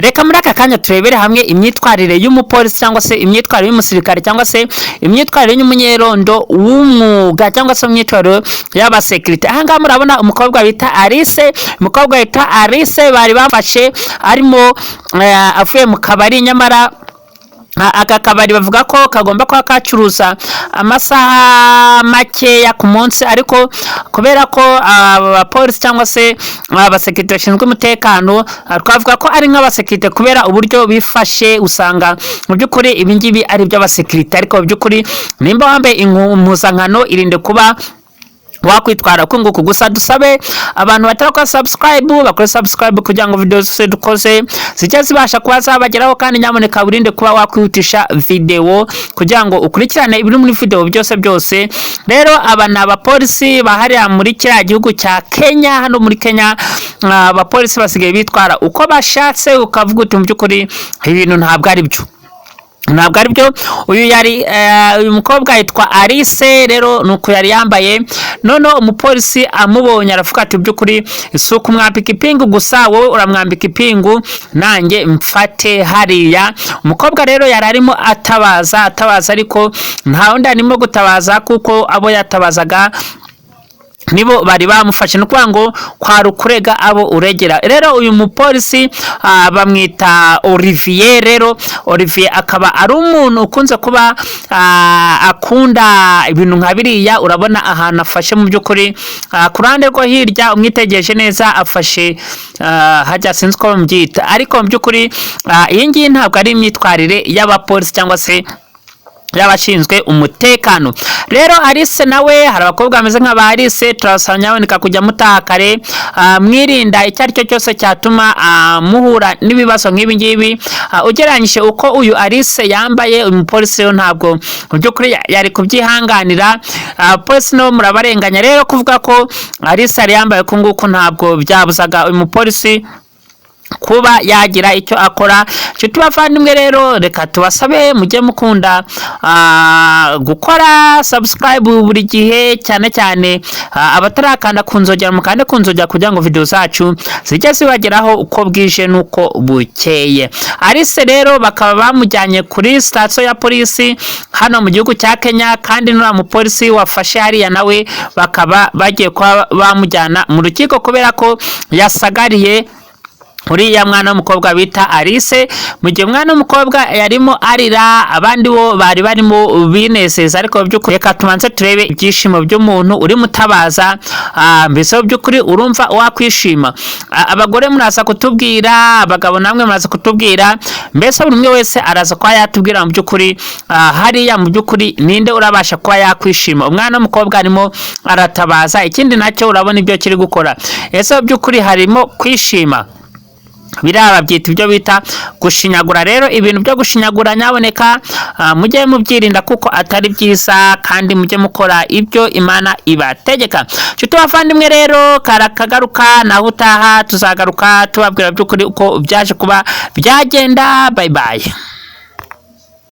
reka muri aka kanya turebere hamwe imyitwarire y'umupolisi cyangwa se imyitwarire y'umusirikare cyangwa se imyitwarire y'umunyerondo w'umwuga cyangwa se imyitwarire y'abasekirite. Aha ngaha murabona umukobwa bita Alice, umukobwa bita Alice bari bafashe arimo avuye mu kabari, nyamara aka kabari bavuga ko kagomba kuba kacuruza amasaha makeya ku munsi, ariko kubera ko abapolisi cyangwa se abasekirite bashinzwe umutekano, twavuga ko ari nk'abasekirite kubera uburyo bifashe, usanga mu by'ukuri ibingibi ari iby'abasekirite, ariko mu by'ukuri nimba wambaye impuzankano irinde kuba wakwitwara kunguku. Gusa dusabe abantu batarakora subscribe bakore subscribe kugira ngo video zose dukoze zijye zibasha kuba zabageraho, kandi nyamuneka burinde kuba wakwihutisha video kugira ngo ukurikirane ibiri muri video byose. Rero aba ni abapolisi bahariya muri kiriya gihugu cya Kenya. Hano muri Kenya abapolisi basigaye bitwara uko bashatse, ukavuga uti mu by'ukuri ibintu ntabwo ari byo. Uyu mukobwa yitwa Alice, rero nuko yari yambaye. None umupolisi amubonye aravuga ati by'ukuri isuku mwambika ipingu, gusa wowe uramwambika ipingu nanjye mfate hariya. Umukobwa rero yari arimo atabaza, ariko nta wundi arimo gutabaza kuko abo yatabazaga nibo bari bamufashe, no kuvuga ngo kwa rukurega abo uregera. Rero uyu mupolisi bamwita Olivier. Rero Olivier akaba ari umuntu ukunze kuba akunda ibintu nka biriya. Urabona ahantu afashe mu by'ukuri ku ruhande rwo hirya umwitegereje neza afashe hajya sinzi ko bamubyita, ariko mu by'ukuri iyi ngiyi ntabwo ari imyitwarire y'abapolisi cyangwa se y'abashinzwe umutekano. Rero Alice nawe, hari abakobwa bameze nk'aba Alice, turasanya waboneka kujya mutakare, mwirinda icyo ari cyo cyose cyatuma muhura n'ibibazo nk'ibi ngibi. Ugereranyije uko uyu Alice yambaye, uyu mupolisi rero ntabwo mu by'ukuri yari kubyihanganira. Polisi no murabarenganya. Rero kuvuga ko Alice yari yambaye ko nguko ntabwo byabuzaga uyu mupolisi kuba yagira icyo akora. Nshuti bavandimwe, rero reka tubasabe mujye mukunda gukora subscribe buri gihe, cyane abatarakanda kunzogera mukande kunzogera kugira ngo video zacu zijye zibageraho uko bwije nuko bukeye. Alice rero bakaba bamujyanye kuri station ya polisi hano mu gihugu cya Kenya, kandi n'ura mupolisi wafashe hariya nawe bakaba bagiye kwa bamujyana mu rukiko kubera ko yasagariye uriya mwana w'umukobwa bita Alice. Mu gihe umwana w'umukobwa yarimo arira, abandi bo bari barimo binezeza. Ariko by'ukuri reka tumanze turebe ibyishimo by'umuntu uri mutabaza. Mbese by'ukuri urumva wakwishima. Abagore muraza kutubwira, abagabo namwe muraza kutubwira, mbese buri umwe wese araza kwa yatubwira mu by'ukuri hariya mu by'ukuri ninde urabasha kwa yakwishima. Umwana w'umukobwa arimo aratabaza, ikindi nacyo urabona ibyo kiri gukora. Ese by'ukuri harimo kwishima. Biraba byita ibyo bita gushinyagura. Rero ibintu byo gushinyagura nyaboneka mujye mubyirinda kuko atari byiza, kandi mujye mukora ibyo Imana ibategeka. Nshuti bavandimwe, rero karakagaruka naho utaha tuzagaruka tubabwira by'ukuri uko byaje kuba byagenda. Bye bye.